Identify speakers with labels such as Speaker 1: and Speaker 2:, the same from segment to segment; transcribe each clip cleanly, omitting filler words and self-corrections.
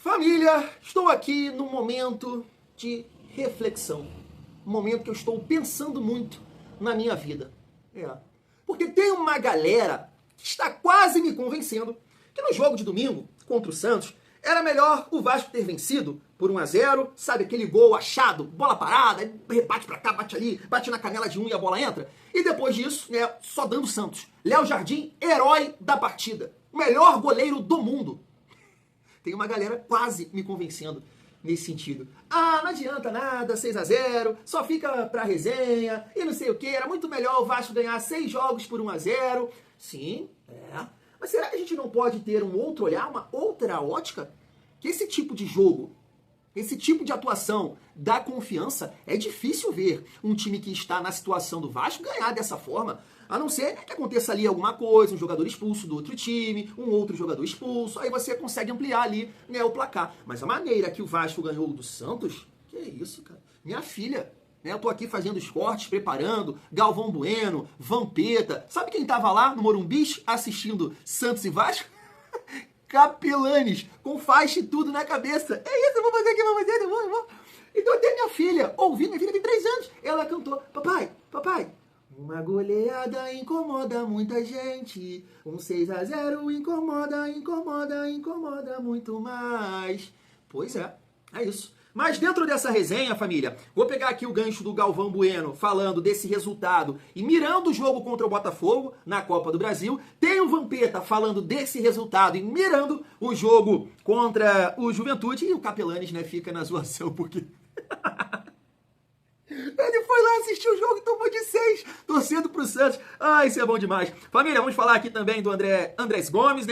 Speaker 1: Família, estou aqui num momento de reflexão. Um momento que eu estou pensando muito na minha vida. Porque tem uma galera que está quase me convencendo que no jogo de domingo contra o Santos era melhor o Vasco ter vencido por 1-0, sabe, aquele gol achado, bola parada, bate pra cá, bate ali, bate na canela de um e a bola entra. E depois disso, só dando Santos. Léo Jardim, herói da partida. O melhor goleiro do mundo. Tem uma galera quase me convencendo nesse sentido. Não adianta nada, 6-0, só fica pra resenha, e não sei o que, era muito melhor o Vasco ganhar 6 jogos por 1-0. Sim, Mas será que a gente não pode ter um outro olhar, uma outra ótica? Que esse tipo de jogo, esse tipo de atuação dá confiança, é difícil ver um time que está na situação do Vasco ganhar dessa forma. A não ser que aconteça ali alguma coisa, um jogador expulso do outro time, um outro jogador expulso, aí você consegue ampliar ali o placar. Mas a maneira que o Vasco ganhou do Santos, que isso, cara? Minha filha, eu tô aqui fazendo os cortes, preparando, Galvão Bueno, Vampeta. Sabe quem tava lá no Morumbi assistindo Santos e Vasco? Capelanes, com faixa e tudo na cabeça. É isso, eu vou fazer aqui, eu vou. Então até minha filha, minha filha tem 3 anos, ela cantou, papai, uma goleada incomoda muita gente. 6-0 incomoda muito mais. Pois é isso. Mas dentro dessa resenha, família, vou pegar aqui o gancho do Galvão Bueno falando desse resultado e mirando o jogo contra o Botafogo na Copa do Brasil. Tem o Vampeta falando desse resultado e mirando o jogo contra o Juventude. E o Capelanes, fica na zoação porque... Ele foi lá assistir o jogo e tomou de 6, torcendo pro Santos. Isso é bom demais. Família, vamos falar aqui também do Andrés Gomes,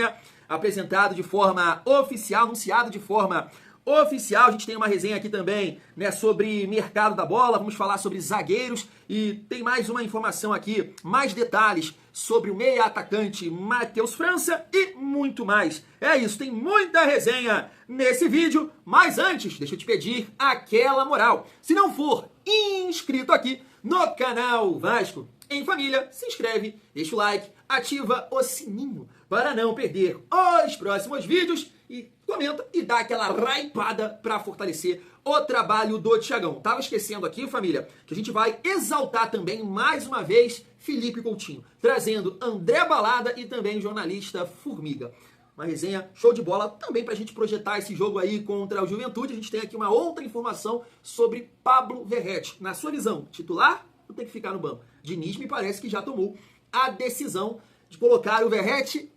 Speaker 1: apresentado de forma oficial, anunciado de forma oficial. A gente tem uma resenha aqui também, sobre mercado da bola. Vamos falar sobre zagueiros e tem mais uma informação aqui, mais detalhes sobre o meia atacante Matheus França e muito mais. É isso, tem muita resenha nesse vídeo, mas antes, deixa eu te pedir aquela moral. Se não for inscrito aqui no canal Vasco em Família, se inscreve, deixa o like, ativa o sininho para não perder os próximos vídeos e comenta e dá aquela hypada para fortalecer o trabalho do Thiagão. Tava esquecendo aqui, família, que a gente vai exaltar também mais uma vez Felipe Coutinho, trazendo André Balada e também jornalista Formiga. Uma resenha show de bola também pra gente projetar esse jogo aí contra o Juventude. A gente tem aqui uma outra informação sobre Pablo Verratti. Na sua visão, titular ou tem que ficar no banco? Diniz me parece que já tomou a decisão de colocar o Verratti.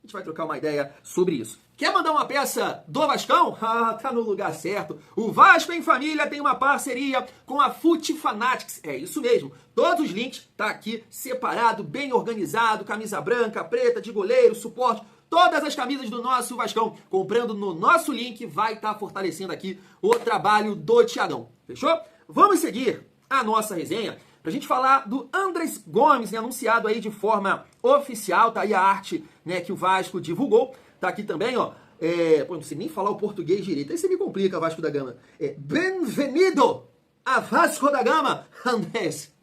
Speaker 1: A gente vai trocar uma ideia sobre isso. Quer mandar uma peça do Vascão? Tá no lugar certo. O Vasco em Família tem uma parceria com a Fute Fanatics. É isso mesmo. Todos os links tá aqui separado, bem organizado. Camisa branca, preta, de goleiro, suporte. Todas as camisas do nosso Vascão, comprando no nosso link, vai estar fortalecendo aqui o trabalho do Thiagão. Fechou? Vamos seguir a nossa resenha pra gente falar do Andrés Gomes, anunciado aí de forma oficial. Tá aí a arte, que o Vasco divulgou. Tá aqui também, não sei nem falar o português direito. Aí você me complica, Vasco da Gama. Bem-vindo a Vasco da Gama, Andrés.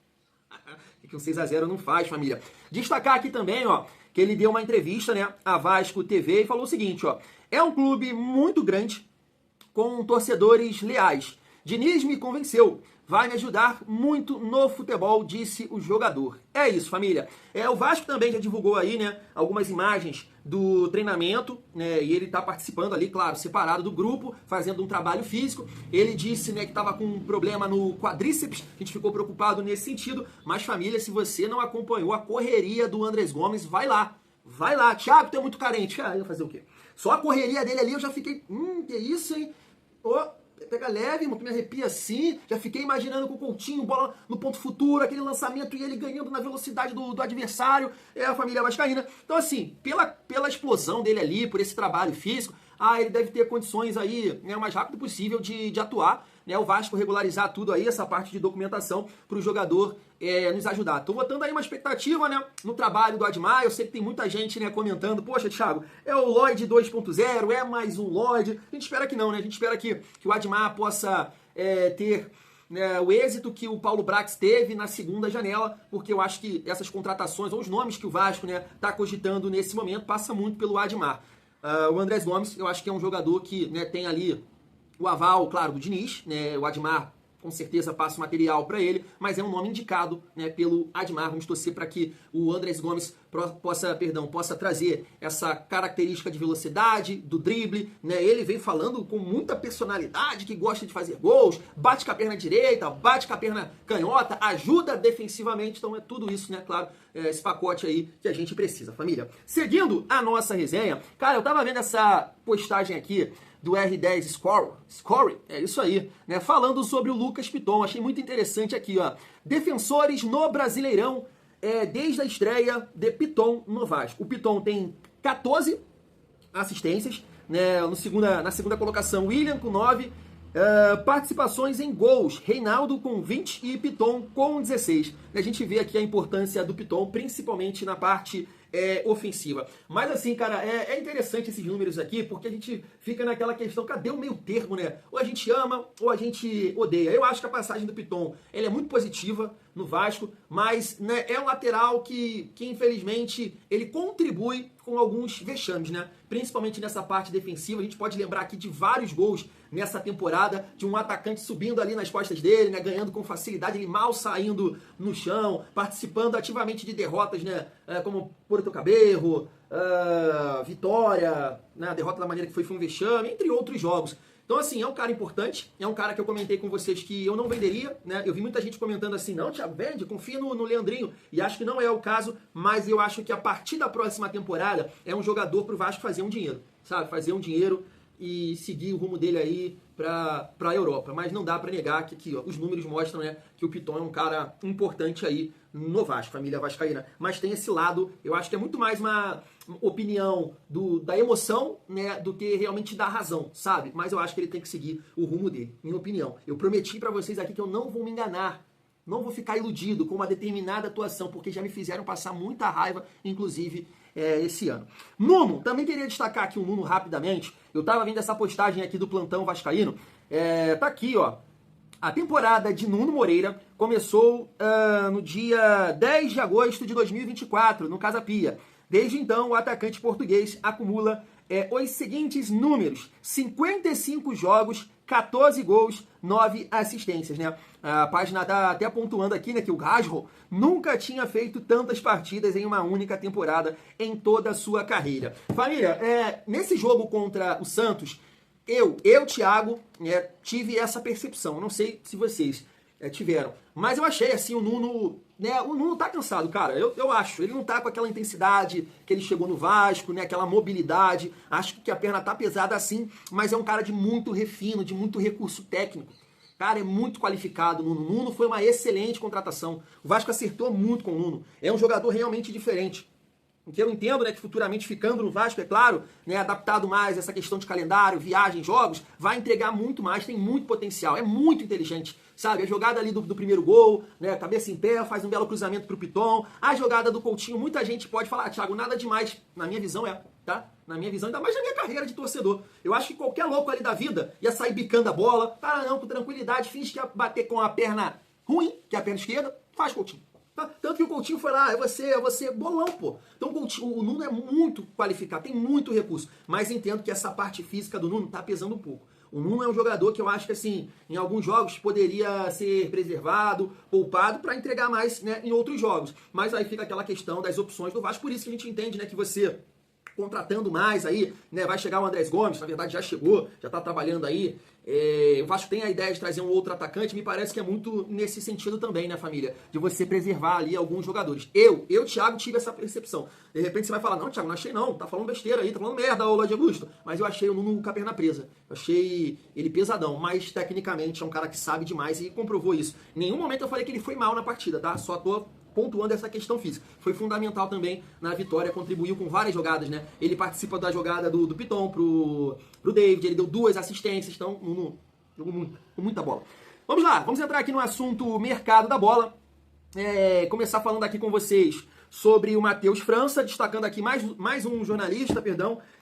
Speaker 1: Que um 6-0 não faz, família. Destacar aqui também, que ele deu uma entrevista, à Vasco TV e falou o seguinte, é um clube muito grande, com torcedores leais. Diniz me convenceu, vai me ajudar muito no futebol, disse o jogador. É isso, família. O Vasco também já divulgou aí, algumas imagens do treinamento, e ele tá participando ali, claro, separado do grupo, fazendo um trabalho físico. Ele disse, que tava com um problema no quadríceps, a gente ficou preocupado nesse sentido, mas família, se você não acompanhou a correria do Andrés Gomes, vai lá. Thiago, tu é muito carente. Ia fazer o quê? Só a correria dele ali, eu já fiquei, que isso, hein? Pega leve, irmão, que me arrepia assim. Já fiquei imaginando com o Coutinho, bola no ponto futuro, aquele lançamento e ele ganhando na velocidade do adversário. É a família vascaína. Então, assim, pela explosão dele ali, por esse trabalho físico, ele deve ter condições aí, o mais rápido possível de atuar. O Vasco regularizar tudo aí, essa parte de documentação, para o jogador nos ajudar. Tô botando aí uma expectativa, no trabalho do Admar. Eu sei que tem muita gente, comentando, poxa, Thiago, é o Lloyd 2.0, é mais um Lloyd. A gente espera que não, A gente espera que o Admar possa ter o êxito que o Paulo Brax teve na segunda janela, porque eu acho que essas contratações, ou os nomes que o Vasco tá cogitando nesse momento, passa muito pelo Admar. O Andrés Gomes, eu acho que é um jogador que, né, tem ali o aval, claro, do Diniz, né, o Admar com certeza passa o material para ele, mas é um nome indicado, né, pelo Admar. Vamos torcer para que o Andrés Gomes possa trazer essa característica de velocidade, do drible, né? Ele vem falando com muita personalidade, que gosta de fazer gols, bate com a perna direita, bate com a perna canhota, ajuda defensivamente, então é tudo isso, né, claro, esse pacote aí que a gente precisa, família. Seguindo a nossa resenha, cara, eu tava vendo essa postagem aqui do R10 Score, é isso aí, né? Falando sobre o Lucas Piton, achei muito interessante aqui, ó. Defensores no Brasileirão, desde a estreia de Piton no Vasco. O Piton tem 14 assistências, né? Na segunda colocação, William com 9, participações em gols, Reinaldo com 20 e Piton com 16. A gente vê aqui a importância do Piton, principalmente na parte ofensiva. Mas assim, cara, é interessante esses números aqui, porque a gente fica naquela questão, cadê o meio termo, né? Ou a gente ama, ou a gente odeia. Eu acho que a passagem do Piton, ele é muito positiva no Vasco, mas, né, é um lateral que infelizmente ele contribui com alguns vexames, né? Principalmente nessa parte defensiva. A gente pode lembrar aqui de vários gols nessa temporada, de um atacante subindo ali nas costas dele, né, ganhando com facilidade, ele mal saindo no chão, participando ativamente de derrotas, né, como Porto Cabello, Vitória, né, a derrota da maneira que foi um vexame, entre outros jogos. Então, assim, é um cara importante, é um cara que eu comentei com vocês que eu não venderia, né? Eu vi muita gente comentando assim, não, Thiago, vende, confia no Leandrinho, e acho que não é o caso, mas eu acho que a partir da próxima temporada é um jogador pro Vasco fazer um dinheiro, sabe? Fazer um dinheiro e seguir o rumo dele aí para a Europa. Mas não dá para negar que ó, os números mostram, né, que o Piton é um cara importante aí no Vasco, família vascaína. Mas tem esse lado, eu acho que é muito mais uma opinião da emoção, né, do que realmente da razão, sabe? Mas eu acho que ele tem que seguir o rumo dele, minha opinião. Eu prometi para vocês aqui que eu não vou me enganar. Não vou ficar iludido com uma determinada atuação, porque já me fizeram passar muita raiva, inclusive esse ano. Nuno, também queria destacar aqui o Nuno rapidamente. Eu tava vendo essa postagem aqui do Plantão Vascaíno. Tá aqui, ó. A temporada de Nuno Moreira começou no dia 10 de agosto de 2024, no Casa Pia. Desde então, o atacante português acumula os seguintes números: 55 jogos, 14 gols, 9 assistências, né? A página tá até pontuando aqui, né, que o Gasro nunca tinha feito tantas partidas em uma única temporada em toda a sua carreira. Família, nesse jogo contra o Santos, eu Thiago, tive essa percepção. Não sei se vocês tiveram, mas eu achei assim o Nuno, né? O Nuno tá cansado, cara. Eu acho. Ele não tá com aquela intensidade que ele chegou no Vasco, né? Aquela mobilidade. Acho que a perna tá pesada assim, mas é um cara de muito refino, de muito recurso técnico. Cara, é muito qualificado o Nuno. O Nuno foi uma excelente contratação. O Vasco acertou muito com o Nuno. É um jogador realmente diferente. O que eu entendo, né, que futuramente ficando no Vasco, é claro, né, adaptado mais a essa questão de calendário, viagem, jogos, vai entregar muito mais, tem muito potencial, é muito inteligente, sabe? A jogada ali do primeiro gol, né, cabeça em pé, faz um belo cruzamento pro Piton. A jogada do Coutinho, muita gente pode falar, Thiago, nada demais. Na minha visão tá? Na minha visão, ainda mais na minha carreira de torcedor. Eu acho que qualquer louco ali da vida ia sair bicando a bola, para não, com tranquilidade, finge que ia bater com a perna ruim, que é a perna esquerda, faz Coutinho. Tanto que o Coutinho foi lá, é você, bolão, pô. Então o Nuno é muito qualificado, tem muito recurso. Mas entendo que essa parte física do Nuno tá pesando um pouco. O Nuno é um jogador que eu acho que, assim, em alguns jogos poderia ser preservado, poupado, para entregar mais, né, em outros jogos. Mas aí fica aquela questão das opções do Vasco. Por isso que a gente entende, né, que você contratando mais aí, né, vai chegar o Andrés Gomes, na verdade já chegou, já tá trabalhando aí. O Vasco tem a ideia de trazer um outro atacante, me parece que é muito nesse sentido também, né, família? De você preservar ali alguns jogadores. Eu, Thiago, tive essa percepção. De repente você vai falar, não, Thiago, não achei não, tá falando besteira aí, tá falando merda, ô Lorde Augusto. Mas eu achei o Nuno com a perna presa. Eu achei ele pesadão, mas tecnicamente é um cara que sabe demais e comprovou isso. Em nenhum momento eu falei que ele foi mal na partida, tá? Só tô pontuando essa questão física. Foi fundamental também na vitória, contribuiu com várias jogadas, né? Ele participa da jogada do Piton pro David, ele deu 2 assistências, então jogou muita bola. Vamos lá, vamos entrar aqui no assunto mercado da bola. Começar falando aqui com vocês sobre o Matheus França, destacando aqui mais um jornalista,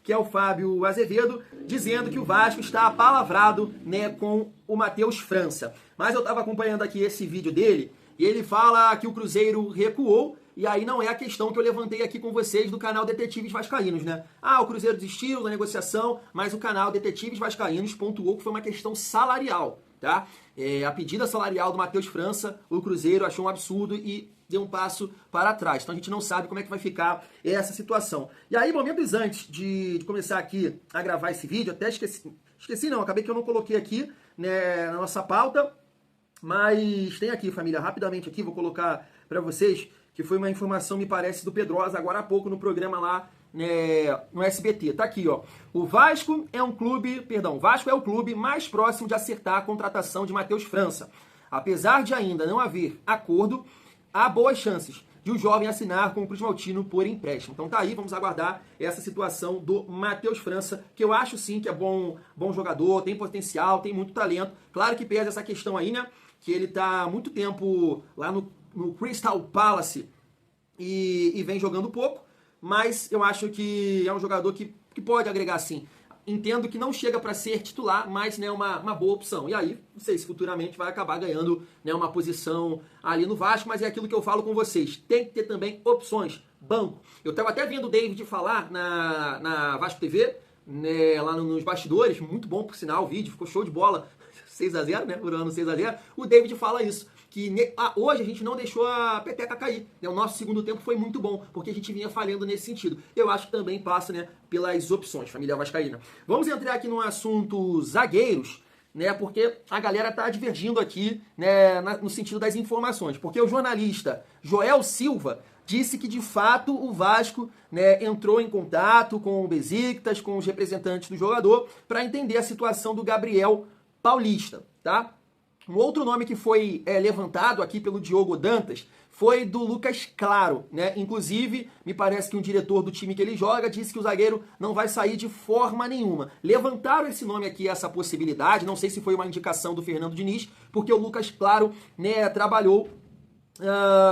Speaker 1: que é o Fábio Azevedo, dizendo que o Vasco está apalavrado, né, com o Matheus França. Mas eu estava acompanhando aqui esse vídeo dele, e ele fala que o Cruzeiro recuou E aí não é a questão que eu levantei aqui com vocês do canal Detetives Vascaínos, né? Ah, o Cruzeiro desistiu da negociação, mas o canal Detetives Vascaínos pontuou que foi uma questão salarial, tá? A pedida salarial do Matheus França, o Cruzeiro achou um absurdo e deu um passo para trás. Então a gente não sabe como é que vai ficar essa situação. E aí, momentos antes de começar aqui a gravar esse vídeo, até esqueci não, acabei que eu não coloquei aqui, né, na nossa pauta, mas tem aqui, família, rapidamente aqui, vou colocar para vocês, que foi uma informação, me parece, do Pedrosa, agora há pouco no programa lá, né, no SBT. Tá aqui, ó. O Vasco é o clube mais próximo de acertar a contratação de Matheus França. Apesar de ainda não haver acordo, há boas chances de o jovem assinar com o Cruz Maltino por empréstimo. Então tá aí, vamos aguardar essa situação do Matheus França, que eu acho sim que é bom jogador, tem potencial, tem muito talento. Claro que pesa essa questão aí, né? Que ele tá há muito tempo lá no Crystal Palace e vem jogando pouco, mas eu acho que é um jogador que pode agregar sim. Entendo que não chega para ser titular, mas né, uma boa opção. E aí, não sei se futuramente vai acabar ganhando né, uma posição ali no Vasco, mas é aquilo que eu falo com vocês. Tem que ter também opções. Banco. Eu estava até vendo o David falar na Vasco TV, né, lá nos bastidores, muito bom por sinal o vídeo, ficou show de bola. 6-0, né? Por ano 6-0. O David fala isso. Que hoje a gente não deixou a peteca cair. Né? O nosso segundo tempo foi muito bom, porque a gente vinha falhando nesse sentido. Eu acho que também passa né, pelas opções, família vascaína. Vamos entrar aqui no assunto zagueiros, né? Porque a galera tá divergindo aqui né, no sentido das informações. Porque o jornalista Joel Silva disse que de fato o Vasco né, entrou em contato com o Besiktas, com os representantes do jogador, para entender a situação do Gabriel Paulista, tá? Um outro nome que foi levantado aqui pelo Diogo Dantas foi do Lucas Claro, né? Inclusive, me parece que um diretor do time que ele joga disse que o zagueiro não vai sair de forma nenhuma. Levantaram esse nome aqui, essa possibilidade, não sei se foi uma indicação do Fernando Diniz, porque o Lucas Claro né, trabalhou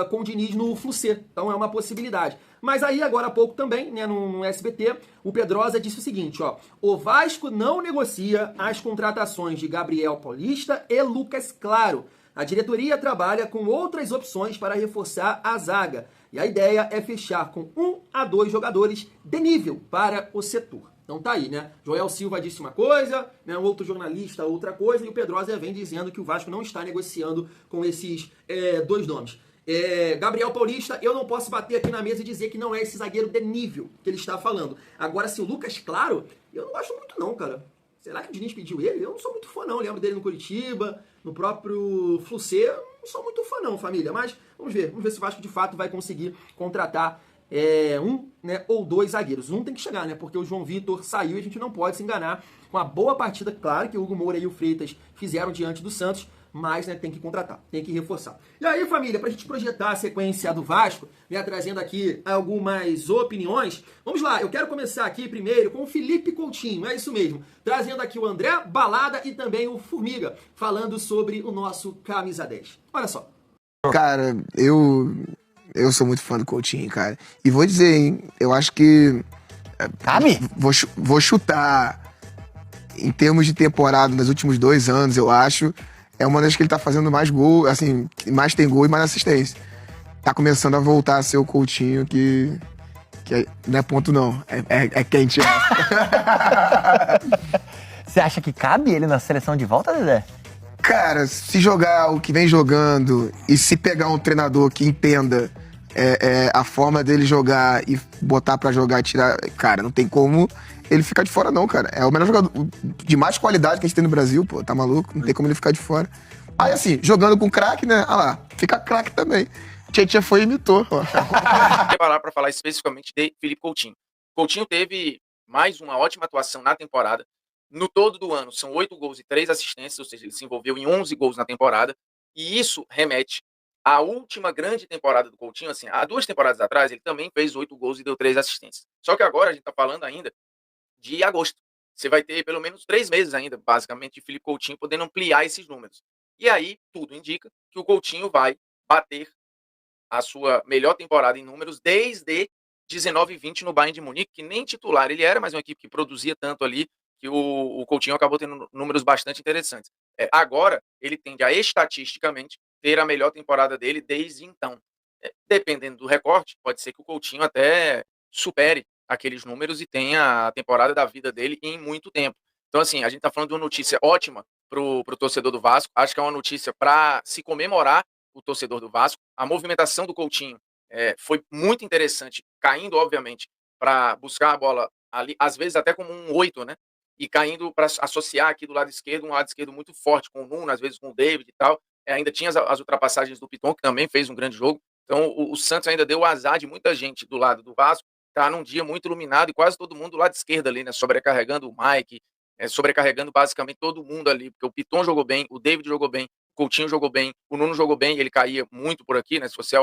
Speaker 1: com o Diniz no Flucê, então é uma possibilidade. Mas aí, agora há pouco também, né, no SBT, o Pedrosa disse o seguinte, ó, o Vasco não negocia as contratações de Gabriel Paulista e Lucas Claro. A diretoria trabalha com outras opções para reforçar a zaga. E a ideia é fechar com 1 a 2 jogadores de nível para o setor. Então tá aí, né? Joel Silva disse uma coisa, né? Um outro jornalista outra coisa, e o Pedrosa vem dizendo que o Vasco não está negociando com esses dois nomes. Gabriel Paulista, eu não posso bater aqui na mesa e dizer que não é esse zagueiro de nível que ele está falando. Agora, se o Lucas Claro, eu não gosto muito não, cara. Será que o Diniz pediu ele? Eu não sou muito fã não, lembro dele no Curitiba, no próprio Flucê, não sou muito fã não, família. Mas vamos ver se o Vasco de fato vai conseguir contratar um né, ou dois zagueiros. Um tem que chegar, né? Porque o João Vitor saiu e a gente não pode se enganar com a boa partida, claro, que o Hugo Moura e o Freitas fizeram diante do Santos, mas né, tem que contratar, tem que reforçar. E aí, família, pra gente projetar a sequência do Vasco, né, trazendo aqui algumas opiniões, vamos lá, eu quero começar aqui primeiro com o Felipe Coutinho, é isso mesmo, trazendo aqui o André Balada e também o Formiga, falando sobre o nosso Camisa 10. Olha só.
Speaker 2: Cara, eu sou muito fã do Coutinho, cara. E vou dizer, hein, eu acho que...
Speaker 3: Cabe?
Speaker 2: Vou chutar em termos de temporada nos últimos 2 anos, eu acho. É uma das que ele tá fazendo mais gol, assim, mais tem gol e mais assistência. Tá começando a voltar a ser o Coutinho que não é ponto não, é quente.
Speaker 3: Você acha que cabe ele na seleção de volta, Dedé?
Speaker 2: Cara, se jogar o que vem jogando e se pegar um treinador que entenda a forma dele jogar e botar pra jogar e tirar... Cara, não tem como ele ficar de fora não, cara. É o melhor jogador de mais qualidade que a gente tem no Brasil, pô. Tá maluco? Não tem como ele ficar de fora. Aí, assim, jogando com craque, né? Ah lá, fica craque também. Tietchan foi e imitou, ó.
Speaker 4: Preparar para falar especificamente de Felipe Coutinho. Coutinho teve mais uma ótima atuação na temporada. No todo do ano, são 8 gols e 3 assistências, ou seja, ele se envolveu em 11 gols na temporada. E isso remete à última grande temporada do Coutinho. Assim, há 2 temporadas atrás, ele também fez 8 gols e deu 3 assistências. Só que agora a gente está falando ainda de agosto. Você vai ter pelo menos 3 meses ainda, basicamente, de Felipe Coutinho podendo ampliar esses números. E aí, tudo indica que o Coutinho vai bater a sua melhor temporada em números desde 19-20 no Bayern de Munique, que nem titular ele era, mas uma equipe que produzia tanto ali, que o Coutinho acabou tendo números bastante interessantes. Agora, ele tende a, estatisticamente, ter a melhor temporada dele desde então. dependendo do recorte, pode ser que o Coutinho até supere aqueles números e tenha a temporada da vida dele em muito tempo. Então, assim, a gente está falando de uma notícia ótima pro torcedor do Vasco. Acho que é uma notícia para se comemorar o torcedor do Vasco. A movimentação do Coutinho foi muito interessante, caindo, obviamente, para buscar a bola ali, às vezes até como um 8, né? E caindo para associar aqui do lado esquerdo, um lado esquerdo muito forte com o Nuno, às vezes com o David e tal. Ainda tinha as ultrapassagens do Piton, que também fez um grande jogo. Então, o Santos ainda deu o azar de muita gente do lado do Vasco, tá num dia muito iluminado e quase todo mundo do lado esquerdo ali, né? Sobrecarregando o Mike, sobrecarregando basicamente todo mundo ali, porque o Piton jogou bem, o David jogou bem, o Coutinho jogou bem, o Nuno jogou bem, ele caía muito por aqui, né? Se você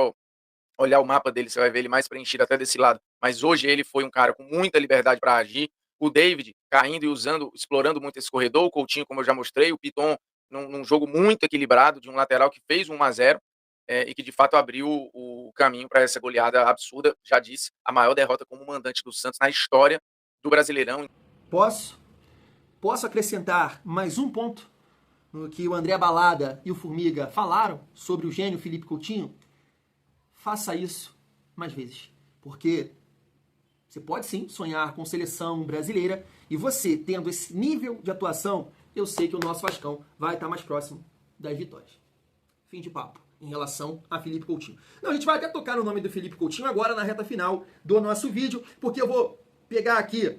Speaker 4: olhar o mapa dele, você vai ver ele mais preenchido até desse lado. Mas hoje ele foi um cara com muita liberdade para agir. O David caindo e explorando muito esse corredor. O Coutinho, como eu já mostrei. O Piton num jogo muito equilibrado, de um lateral que fez 1-0 e que de fato abriu o caminho para essa goleada absurda. Já disse, a maior derrota como mandante do Santos na história do Brasileirão.
Speaker 1: Posso acrescentar mais um ponto no que o André Balada e o Formiga falaram sobre o gênio Felipe Coutinho? Faça isso mais vezes, porque você pode sim sonhar com seleção brasileira e você, tendo esse nível de atuação, eu sei que o nosso Vascão vai estar mais próximo das vitórias. Fim de papo em relação a Felipe Coutinho. Não, a gente vai até tocar no nome do Felipe Coutinho agora na reta final do nosso vídeo, porque eu vou pegar aqui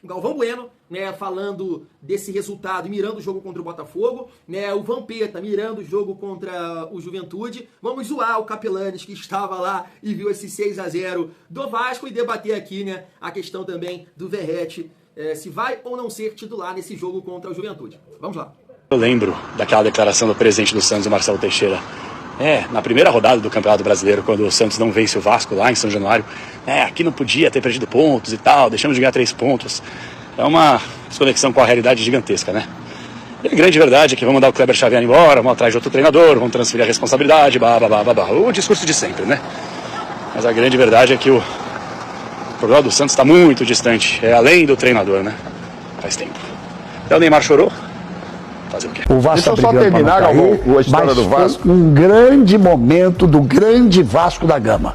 Speaker 1: o Galvão Bueno, né, falando desse resultado e mirando o jogo contra o Botafogo, né, o Vampeta mirando o jogo contra o Juventude. Vamos zoar o Capelanes, que estava lá e viu esse 6-0 do Vasco, e debater aqui, né, a questão também do Verratti, se vai ou não ser titular nesse jogo contra o Juventude. Vamos lá.
Speaker 5: Eu lembro daquela declaração do presidente do Santos, Marcelo Teixeira. Na primeira rodada do Campeonato Brasileiro, quando o Santos não vence o Vasco lá em São Januário, aqui não podia ter perdido pontos e tal, deixamos de ganhar 3 pontos. É uma desconexão com a realidade gigantesca, né? E a grande verdade é que vamos mandar o Kleber Xavier embora, vamos atrás de outro treinador, vamos transferir a responsabilidade, o discurso de sempre, né? Mas a grande verdade é que o problema do Santos está muito distante, além do treinador, né? Faz tempo. Até o Neymar chorou. Fazer o quê?
Speaker 6: O Vasco
Speaker 7: Deixa eu só terminar, a história do Vasco.
Speaker 6: Foi um grande momento do grande Vasco da Gama.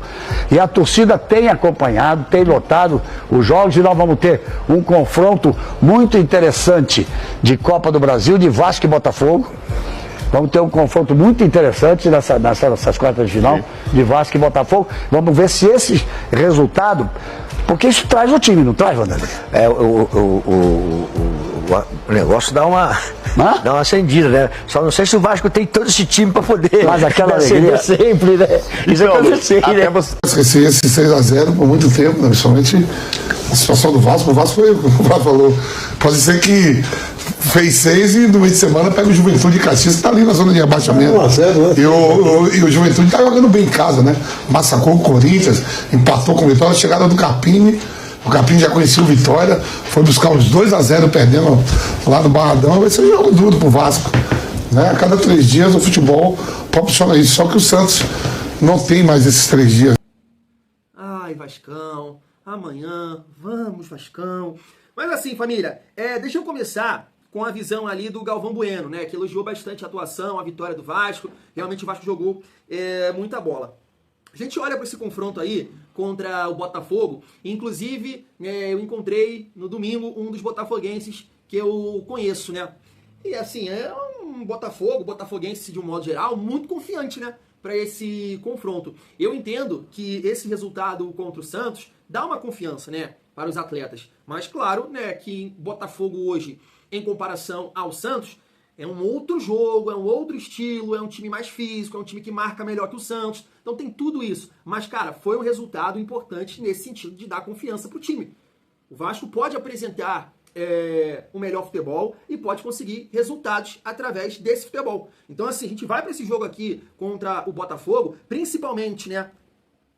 Speaker 6: E a torcida tem acompanhado, tem lotado os jogos, e nós vamos ter um confronto muito interessante de Copa do Brasil, de Vasco e Botafogo. Vamos ter um confronto muito interessante nessas quartas de final, de Vasco e Botafogo. Vamos ver se esse resultado... Porque isso traz o time, não traz, Vanderlei?
Speaker 7: O negócio dá uma acendida, né? Só não sei se o Vasco tem todo esse time para poder.
Speaker 6: Mas aquela alegria
Speaker 7: sempre, né? Isso aconteceu, né?
Speaker 8: Esqueci esse 6-0 por muito tempo, né? Principalmente a situação do Vasco. O Vasco foi, como o Vasco falou, pode ser que fez 6 e no meio de semana pega o Juventude de Caxias, que tá ali na zona de abaixamento. E o Juventude tá jogando bem em casa, né? Massacrou o Corinthians, empatou com o Vitória, a chegada do Carpini. O Carpini já conhecia o Vitória, foi buscar os 2-0 perdendo lá no Barradão. Vai ser um jogo duro pro Vasco, né? A cada 3 dias o futebol proporciona isso, só que o Santos não tem mais esses 3 dias.
Speaker 1: Ai, Vascão, amanhã, vamos, Vascão. Mas assim, família, deixa eu começar com a visão ali do Galvão Bueno, né? Que elogiou bastante a atuação, a vitória do Vasco. Realmente o Vasco jogou muita bola. A gente olha para esse confronto aí contra o Botafogo. Inclusive, eu encontrei no domingo um dos botafoguenses que eu conheço, né? E assim, é um botafoguense de um modo geral, muito confiante, né? Para esse confronto. Eu entendo que esse resultado contra o Santos dá uma confiança, né? Para os atletas. Mas claro, né? Que Botafogo hoje, em comparação ao Santos, é um outro jogo, é um outro estilo, é um time mais físico, é um time que marca melhor que o Santos. Então tem tudo isso. Mas, cara, foi um resultado importante nesse sentido de dar confiança pro time. O Vasco pode apresentar o melhor futebol e pode conseguir resultados através desse futebol. Então, assim, a gente vai para esse jogo aqui contra o Botafogo, principalmente, né?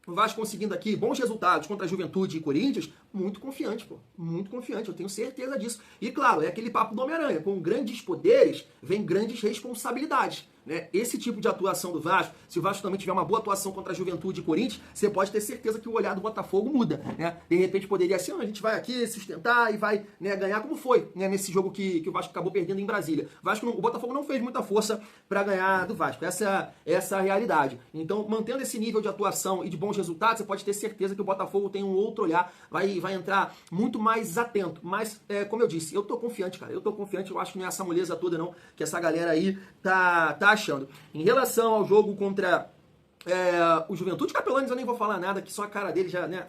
Speaker 1: O Vasco conseguindo aqui bons resultados contra a Juventude e Corinthians, muito confiante, pô. Muito confiante, eu tenho certeza disso. E claro, é aquele papo do Homem-Aranha, com grandes poderes vem grandes responsabilidades. né, esse tipo de atuação do Vasco, se o Vasco também tiver uma boa atuação contra a Juventude e Corinthians, você pode ter certeza que o olhar do Botafogo muda, né? De repente poderia ser, a gente vai aqui sustentar e vai, né, ganhar, como foi, né, nesse jogo que o Vasco acabou perdendo em Brasília. O Botafogo não fez muita força para ganhar do Vasco. Essa é a realidade. Então, mantendo esse nível de atuação e de bons resultados, você pode ter certeza que o Botafogo tem um outro olhar, vai entrar muito mais atento. Mas, como eu disse, eu tô confiante, cara. Eu tô confiante, eu acho que não é essa moleza toda, não, que essa galera aí tá achando. Em relação ao jogo contra o Juventude, Capelanes eu nem vou falar nada, que só a cara dele já, né,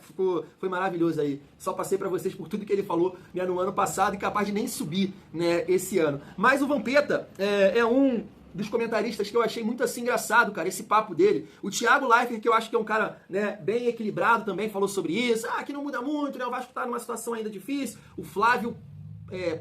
Speaker 1: foi maravilhoso aí. Só passei pra vocês por tudo que ele falou, né, no ano passado e capaz de nem subir, né, esse ano. Mas o Vampeta é um dos comentaristas que eu achei muito assim engraçado, cara, esse papo dele. O Thiago Leifert, que eu acho que é um cara, né, bem equilibrado também, falou sobre isso. Que não muda muito, né, o Vasco tá numa situação ainda difícil. O Flávio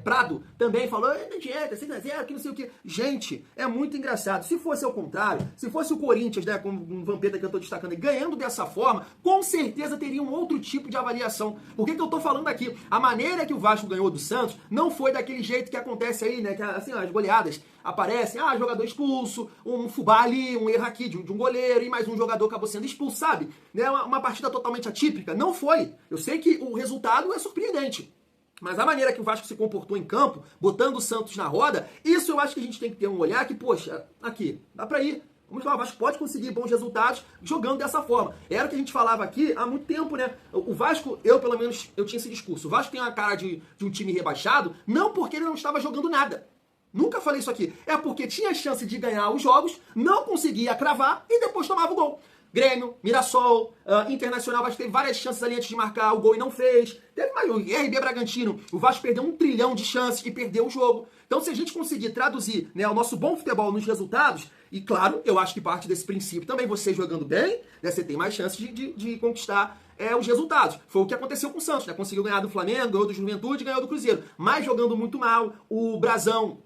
Speaker 1: Prado também falou, não adianta, 6-0, que não sei o que. Gente, é muito engraçado. Se fosse ao contrário, se fosse o Corinthians, né, como um Vampeta que eu tô destacando aí, ganhando dessa forma, com certeza teria um outro tipo de avaliação. Por que eu tô falando aqui? A maneira que o Vasco ganhou do Santos não foi daquele jeito que acontece aí, né, que assim, as goleadas aparecem, jogador expulso, um fubá ali, um erro aqui de um goleiro e mais um jogador acabou sendo expulso, sabe? Né, uma partida totalmente atípica. Não foi. Eu sei que o resultado é surpreendente. Mas a maneira que o Vasco se comportou em campo, botando o Santos na roda, isso eu acho que a gente tem que ter um olhar que, poxa, aqui, dá pra ir. Vamos lá, o Vasco pode conseguir bons resultados jogando dessa forma. Era o que a gente falava aqui há muito tempo, né? O Vasco, pelo menos, eu tinha esse discurso. O Vasco tem a cara de um time rebaixado, não porque ele não estava jogando nada. Nunca falei isso aqui. É porque tinha chance de ganhar os jogos, não conseguia cravar e depois tomava o gol. Grêmio, Mirassol, Internacional, o Vasco teve várias chances ali antes de marcar o gol e não fez. Teve mais o RB Bragantino, o Vasco perdeu 1 trilhão de chances e perdeu o jogo. Então, se a gente conseguir traduzir, né, o nosso bom futebol nos resultados, e claro, eu acho que parte desse princípio também, você jogando bem, né, você tem mais chances de conquistar os resultados. Foi o que aconteceu com o Santos, né? Conseguiu ganhar do Flamengo, ganhou do Juventude e ganhou do Cruzeiro. Mas jogando muito mal, o Brasão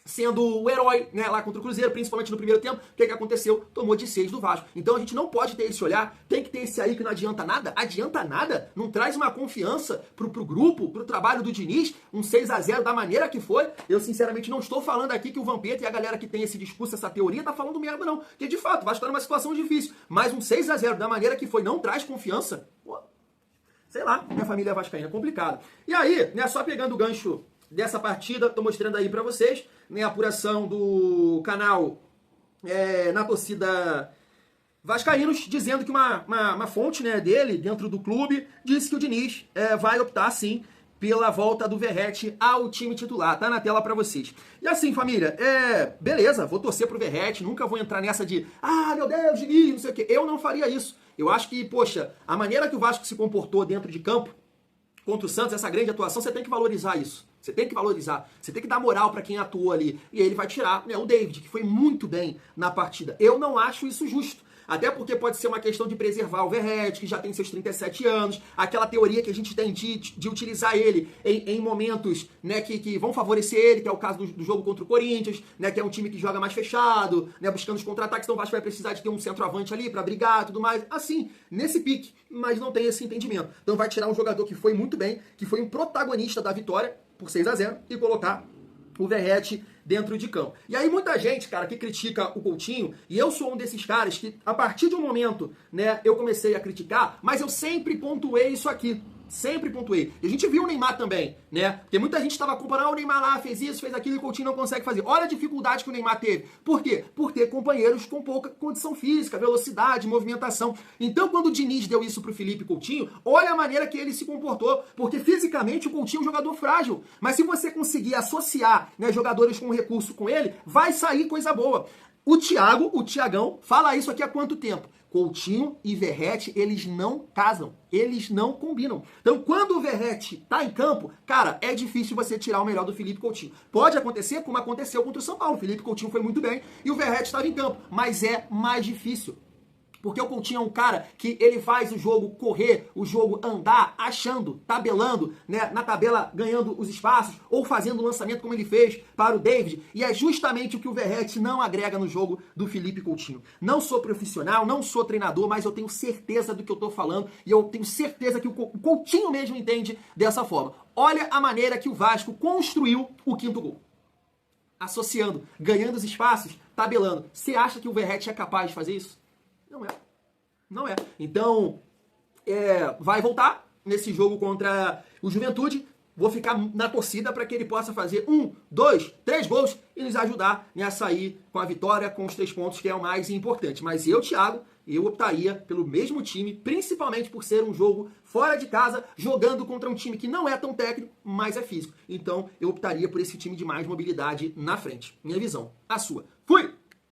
Speaker 1: sendo o herói, né, lá contra o Cruzeiro, principalmente no primeiro tempo, o que aconteceu? Tomou de 6 do Vasco. Então a gente não pode ter esse olhar, tem que ter esse aí que não adianta nada, não traz uma confiança pro grupo, pro trabalho do Diniz, um 6-0 da maneira que foi. Eu sinceramente não estou falando aqui que o Vampeta e a galera que tem esse discurso, essa teoria, tá falando merda não, porque de fato, o Vasco tá numa situação difícil, mas um 6-0 da maneira que foi não traz confiança. Pô, sei lá, minha família vascaína é complicado. E aí, né, só pegando o gancho dessa partida, tô mostrando aí pra vocês, né, a apuração do canal na torcida vascaínos, dizendo que uma fonte, né, dele, dentro do clube, disse que o Diniz vai optar, sim, pela volta do Verratti ao time titular. Tá na tela pra vocês. E assim, família, beleza, vou torcer pro Verratti, nunca vou entrar nessa de, meu Deus, Diniz, não sei o quê. Eu não faria isso. Eu acho que, poxa, a maneira que o Vasco se comportou dentro de campo, contra o Santos, essa grande atuação, você tem que valorizar isso. Você tem que valorizar. Você tem que dar moral pra quem atuou ali. E aí ele vai tirar, né, o David, que foi muito bem na partida. Eu não acho isso justo. Até porque pode ser uma questão de preservar o Verratti, que já tem seus 37 anos. Aquela teoria que a gente tem de utilizar ele em momentos, né, que vão favorecer ele, que é o caso do jogo contra o Corinthians, né, que é um time que joga mais fechado, né, buscando os contra-ataques. Então o Vasco vai precisar de ter um centroavante ali pra brigar e tudo mais. Assim, nesse pique. Mas não tem esse entendimento. Então vai tirar um jogador que foi muito bem, que foi um protagonista da vitória por 6-0 e colocar o Verratti dentro de campo. E aí muita gente, cara, que critica o Coutinho, e eu sou um desses caras que, a partir de um momento, né, eu comecei a criticar, mas eu sempre pontuei isso aqui. Sempre pontuei. E a gente viu o Neymar também, né? Porque muita gente estava comparando, o Neymar lá fez isso, fez aquilo e o Coutinho não consegue fazer. Olha a dificuldade que o Neymar teve. Por quê? Por ter companheiros com pouca condição física, velocidade, movimentação. Então, quando o Diniz deu isso pro Felipe Coutinho, olha a maneira que ele se comportou. Porque fisicamente o Coutinho é um jogador frágil. Mas se você conseguir associar, né, jogadores com recurso com ele, vai sair coisa boa. O Thiagão, fala isso aqui há quanto tempo? Coutinho e Verratti, eles não casam, eles não combinam. Então, quando o Verratti tá em campo, cara, é difícil você tirar o melhor do Felipe Coutinho. Pode acontecer como aconteceu contra o São Paulo. O Felipe Coutinho foi muito bem e o Verratti estava em campo, mas é mais difícil. Porque o Coutinho é um cara que ele faz o jogo correr, o jogo andar, achando, tabelando, né, na tabela ganhando os espaços, ou fazendo o lançamento como ele fez para o David. E é justamente o que o Verratti não agrega no jogo do Felipe Coutinho. Não sou profissional, não sou treinador, mas eu tenho certeza do que eu tô falando e eu tenho certeza que o Coutinho mesmo entende dessa forma. Olha a maneira que o Vasco construiu o quinto gol. associando, ganhando os espaços, tabelando. Você acha que o Verratti é capaz de fazer isso? Não é. Não é. Então, vai voltar nesse jogo contra o Juventude. Vou ficar na torcida para que ele possa fazer 1, 2, 3 gols e nos ajudar a sair com a vitória, com os 3 pontos, que é o mais importante. Mas eu, Thiago, eu optaria pelo mesmo time, principalmente por ser um jogo fora de casa, jogando contra um time que não é tão técnico, mas é físico. Então, eu optaria por esse time de mais mobilidade na frente. Minha visão. A sua. Fui!